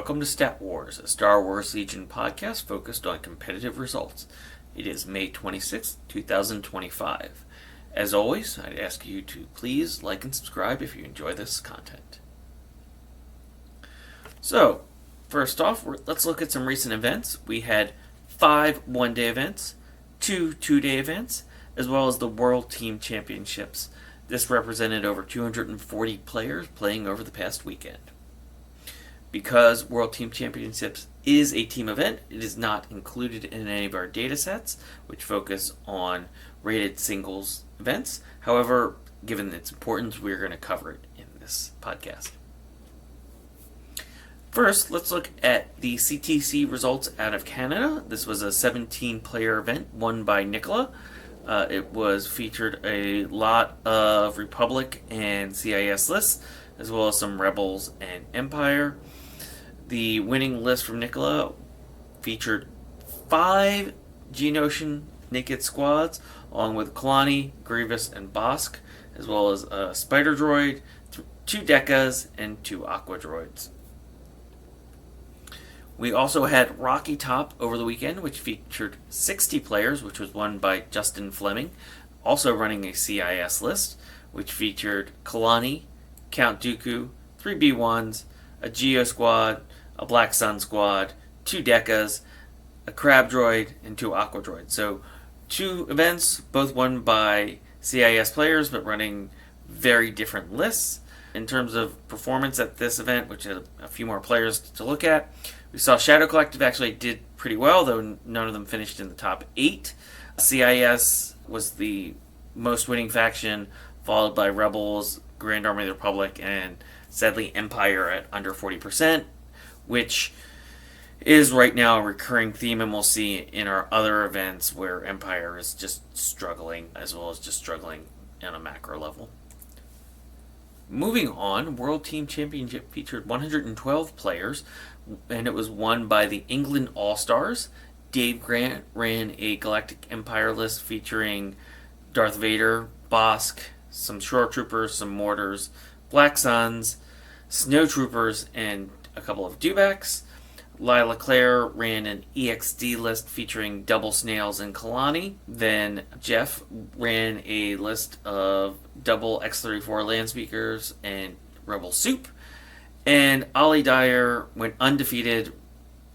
Welcome to Stat Wars, a Star Wars Legion podcast focused on competitive results. It is May 26th, 2025. As always, I'd ask you to please like and subscribe if you enjoy this content. So, first off, let's look at some recent events. We had 5 one-day events, 2 two-day events, as well as the World Team Championships. This represented over 240 players playing over the past weekend. Because World Team Championships is a team event, it is not included in any of our data sets, which focus on rated singles events. However, given its importance, we're going to cover it in this podcast. First, let's look at the CTC results out of Canada. This was a 17-player event won by Nicola. It featured a lot of Republic and CIS lists, as well as some Rebels and Empire. The winning list from Nicola featured 5 Geonosian naked squads, along with Kalani, Grievous, and Bosk, as well as a Spider Droid, 2 Decas, and 2 Aqua Droids. We also had Rocky Top over the weekend, which featured 60 players, which was won by Justin Fleming, also running a CIS list, which featured Kalani, Count Dooku, 3 B1s, a Geo Squad, a Black Sun Squad, 2 Decas, a Crab Droid, and 2 Aqua Droids. So 2 events, both won by CIS players, but running very different lists. In terms of performance at this event, which had a few more players to look at, we saw Shadow Collective actually did pretty well, though none of them finished in the top 8. CIS was the most winning faction, followed by Rebels, Grand Army of the Republic, and sadly Empire at under 40%, which is right now a recurring theme, and we'll see in our other events where Empire is just struggling, as well as just struggling on a macro level. Moving on, World Team Championship featured 112 players, and it was won by the England All-Stars. Dave Grant ran a Galactic Empire list featuring Darth Vader, Bosk, some Shore Troopers, some Mortars, Black Suns, Snow Troopers, and a couple of Dewbacks. Lila Claire ran an EXD list featuring Double Snails and Kalani. Then Jeff ran a list of double X-34 land speakers and Rebel Soup. And Ollie Dyer went undefeated,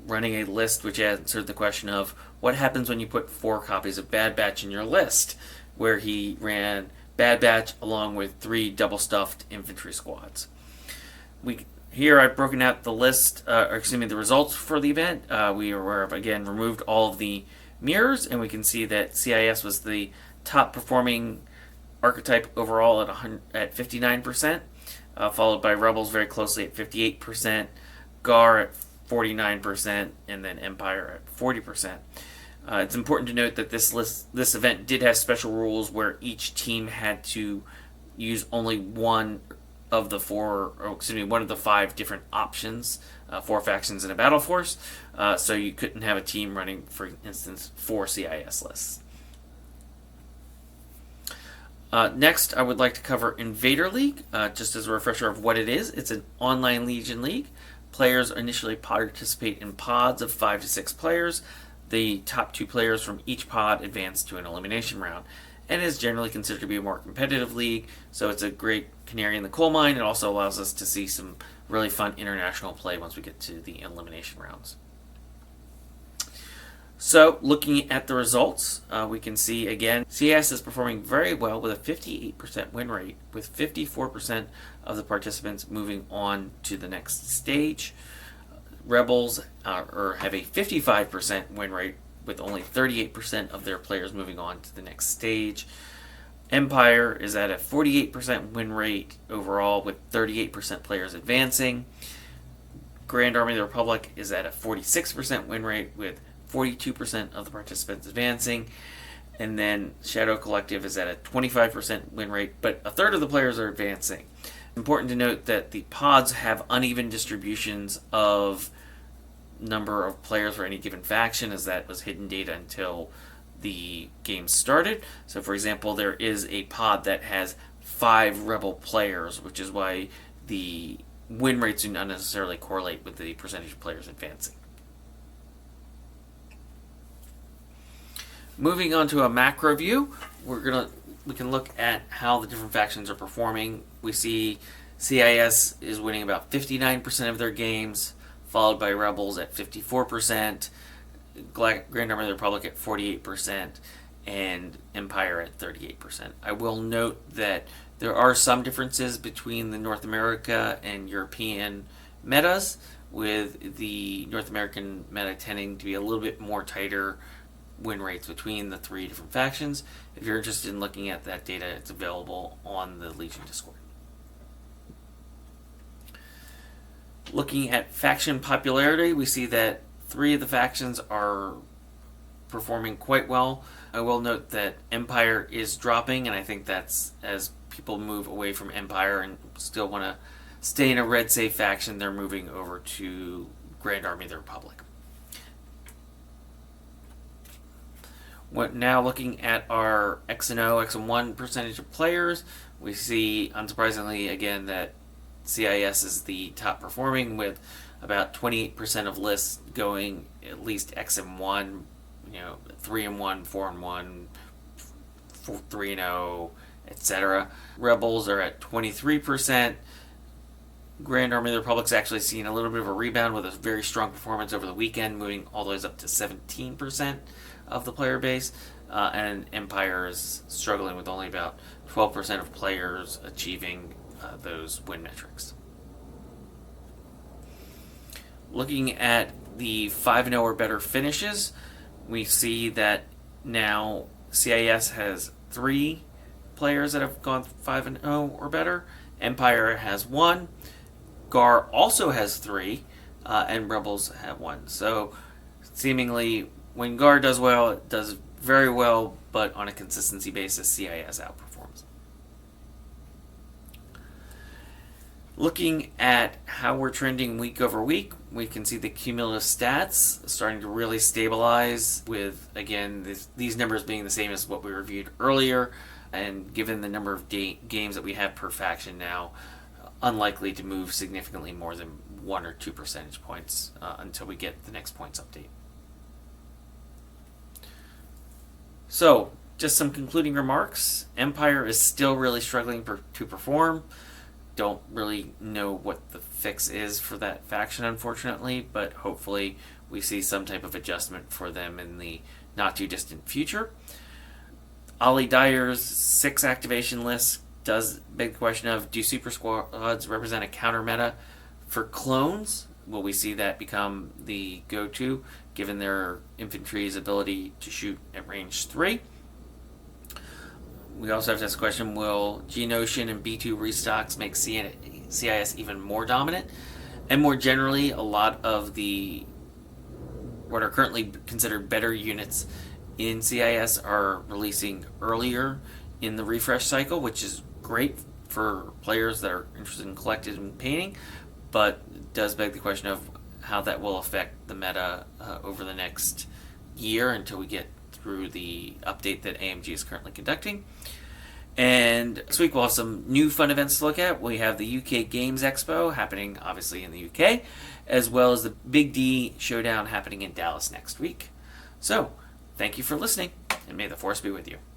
running a list which answered the question of what happens when you put 4 copies of Bad Batch in your list, where he ran Bad Batch along with 3 double-stuffed infantry squads. Here I've broken out the list, the results for the event. We have again removed all of the mirrors, and we can see that CIS was the top performing archetype overall at 59%, followed by Rebels very closely at 58%, GAR at 49%, and then Empire at 40%. It's important to note that this event did have special rules where each team had to use only one of the 5 different options, 4 factions in a battle force. So you couldn't have a team running, for instance, 4 CIS lists. Next, I would like to cover Invader League, just as a refresher of what it is. It's an online Legion League. Players initially participate in pods of 5 to 6 players. The top 2 players from each pod advance to an elimination round, and is generally considered to be a more competitive league, so it's a great canary in the coal mine. It also allows us to see some really fun international play once we get to the elimination rounds. So, looking at the results, we can see again, CS is performing very well with a 58% win rate, with 54% of the participants moving on to the next stage. Rebels have a 55% win rate, with only 38% of their players moving on to the next stage. Empire is at a 48% win rate overall, with 38% players advancing. Grand Army of the Republic is at a 46% win rate, with 42% of the participants advancing. And then Shadow Collective is at a 25% win rate, but a third of the players are advancing. Important to note that the pods have uneven distributions of number of players for any given faction, as that was hidden data until the game started. So for example, there is a pod that has 5 Rebel players, which is why the win rates do not necessarily correlate with the percentage of players advancing. Moving on to a macro view, we can look at how the different factions are performing. We see CIS is winning about 59% of their games, followed by Rebels at 54%, Grand Army of the Republic at 48%, and Empire at 38%. I will note that there are some differences between the North America and European metas, with the North American meta tending to be a little bit more tighter win rates between the three different factions. If you're interested in looking at that data, it's available on the Legion Discord. Looking at faction popularity, we see that 3 of the factions are performing quite well. I will note that Empire is dropping, and I think that's as people move away from Empire and still want to stay in a red safe faction, they're moving over to Grand Army of the Republic. Now looking at our X and O, X and 1 percentage of players, we see, unsurprisingly, again, that CIS is the top performing, with about 28% of lists going at least X and 1, 3 and 1, 4 and 1, 3 and 0, etc. Rebels are at 23%. Grand Army of the Republic's actually seen a little bit of a rebound with a very strong performance over the weekend, moving all the way up to 17% of the player base, and Empire is struggling with only about 12% of players achieving those win metrics. Looking at the 5-0 or better finishes, we see that now CIS has 3 players that have gone 5-0 or better. Empire has 1. GAR also has 3, and Rebels have 1. So seemingly, when GAR does well, it does very well, but on a consistency basis, CIS outperforms. Looking at how we're trending week over week, we can see the cumulative stats starting to really stabilize, with, again, these numbers being the same as what we reviewed earlier, and given the number of games that we have per faction now, unlikely to move significantly more than 1 or 2 percentage points until we get the next points update. So, just some concluding remarks. Empire is still really struggling to perform. Don't really know what the fix is for that faction, unfortunately, but hopefully we see some type of adjustment for them in the not too distant future. Ollie Dyer's 6 activation list does beg the question of, do super squads represent a counter meta for clones? Will we see that become the go-to, given their infantry's ability to shoot at range 3? We also have to ask the question, will Geonosian and B2 restocks make CIS even more dominant? And more generally, a lot of what are currently considered better units in CIS are releasing earlier in the refresh cycle, which is great for players that are interested in collecting and painting, but it does beg the question of how that will affect the meta over the next year until we get through the update that AMG is currently conducting. And next week we'll have some new fun events to look at. We have the UK Games Expo happening obviously in the UK, as well as the Big D Showdown happening in Dallas next week. So, thank you for listening, and may the Force be with you.